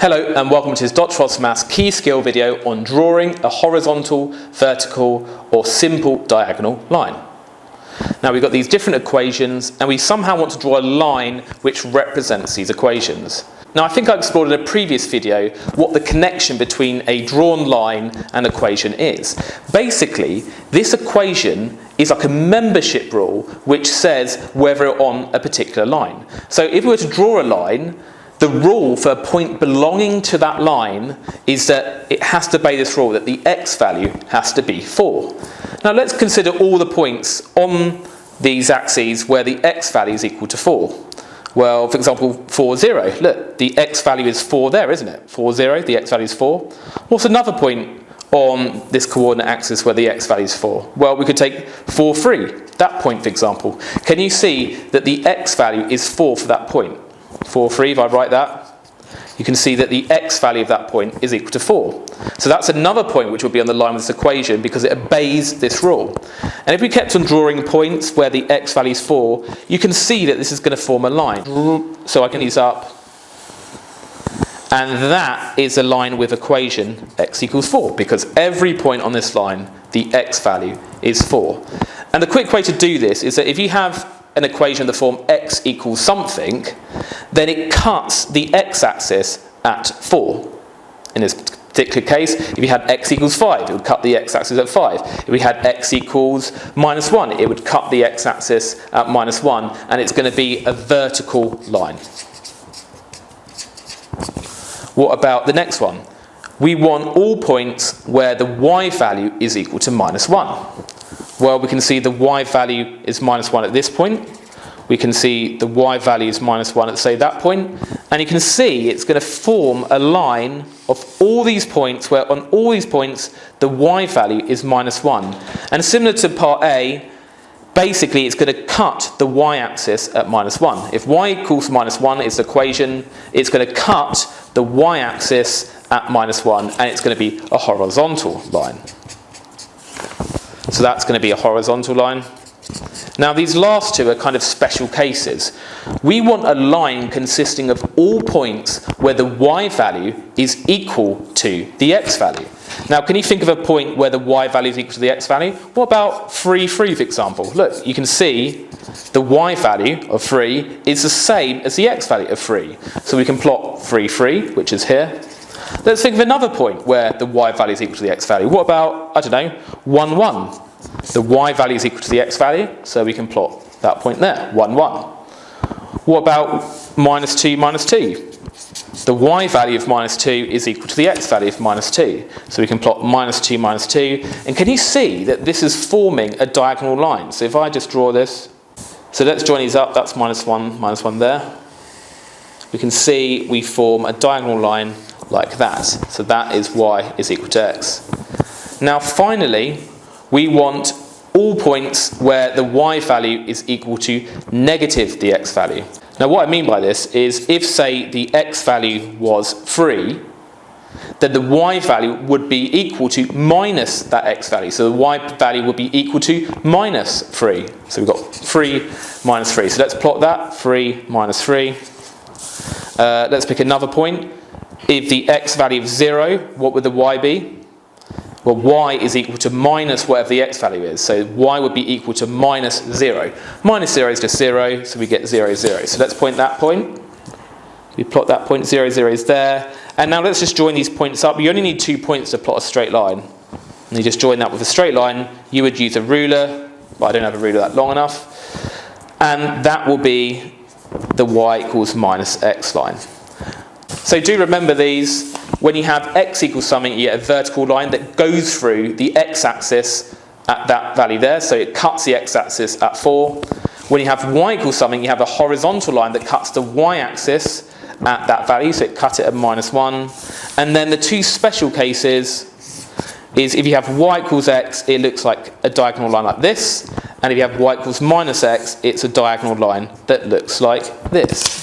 Hello and welcome to this Dr. Frost Maths key skill video on drawing a horizontal, vertical or simple diagonal line. Now we've got these different equations and we somehow want to draw a line which represents these equations. Now I think I explored in a previous video what the connection between a drawn line and equation is. Basically, this equation is like a membership rule which says whether you're on a particular line. So if we were to draw a line, the rule for a point belonging to that line is that it has to obey this rule that the x value has to be 4. Now let's consider all the points on these axes where the x value is equal to 4. Well, for example, 4, 0. Look, the x value is 4 there, isn't it? 4, 0, the x value is 4. What's another point on this coordinate axis where the x value is 4? Well, we could take 4, 3, that point, for example. Can you see that the x value is 4 for that point? 4, 3, if I write that, you can see that the x value of that point is equal to 4. So that's another point which will be on the line with this equation because it obeys this rule. And if we kept on drawing points where the x value is 4, you can see that this is going to form a line. So I can use up, and that is a line with equation x equals 4 because every point on this line, the x value is 4. And the quick way to do this is that if you have an equation of the form x equals something, then it cuts the x-axis at 4. In this particular case, if you had x equals 5, it would cut the x-axis at 5. If we had x equals minus 1, it would cut the x-axis at minus 1, and it's going to be a vertical line. What about the next one? We want all points where the y value is equal to minus 1. Well, we can see the y value is minus 1 at this point. We can see the y value is minus 1 at, say, that point. And you can see it's going to form a line of all these points where on all these points the y value is minus 1. And similar to part A, basically it's going to cut the y-axis at minus 1. If y equals minus 1 is the equation, it's going to cut the y-axis at minus 1 and it's going to be a horizontal line. So that's going to be a horizontal line. Now these last two are kind of special cases. We want a line consisting of all points where the y value is equal to the x value. Now can you think of a point where the y value is equal to the x value? What about 3, 3 for example? Look, you can see the y value of 3 is the same as the x value of 3. So we can plot 3, 3, which is here. Let's think of another point where the y value is equal to the x value. What about, I don't know, 1, 1? The y value is equal to the x value, so we can plot that point there, 1, 1. What about minus 2, minus 2? The y value of minus 2 is equal to the x value of minus 2. So we can plot minus 2, minus 2. And can you see that this is forming a diagonal line? So if I just draw this, so let's join these up, that's minus 1 there. We can see we form a diagonal line like that. So that is y is equal to x. Now finally, we want all points where the y value is equal to negative the x value. Now what I mean by this is if, say, the x value was 3, then the y value would be equal to minus that x value. So the y value would be equal to minus 3. So we've got 3 minus 3. So let's plot that, 3 minus 3. Let's pick another point. If the x value is 0, what would the y be? Well, y is equal to minus whatever the x value is. So y would be equal to minus 0. Minus 0 is just 0, so we get 0, 0. So let's point that point. We plot that point, 0, 0 is there. And now let's just join these points up. You only need 2 points to plot a straight line. And you just join that with a straight line. You would use a ruler. Well, I don't have a ruler that long enough. And that will be the y equals minus x line. So do remember these. When you have x equals something, you get a vertical line that goes through the x-axis at that value there. So it cuts the x-axis at 4. When you have y equals something, you have a horizontal line that cuts the y-axis at that value. So it cut it at minus 1. And then the two special cases is if you have y equals x, it looks like a diagonal line like this. And if you have y equals minus x, it's a diagonal line that looks like this.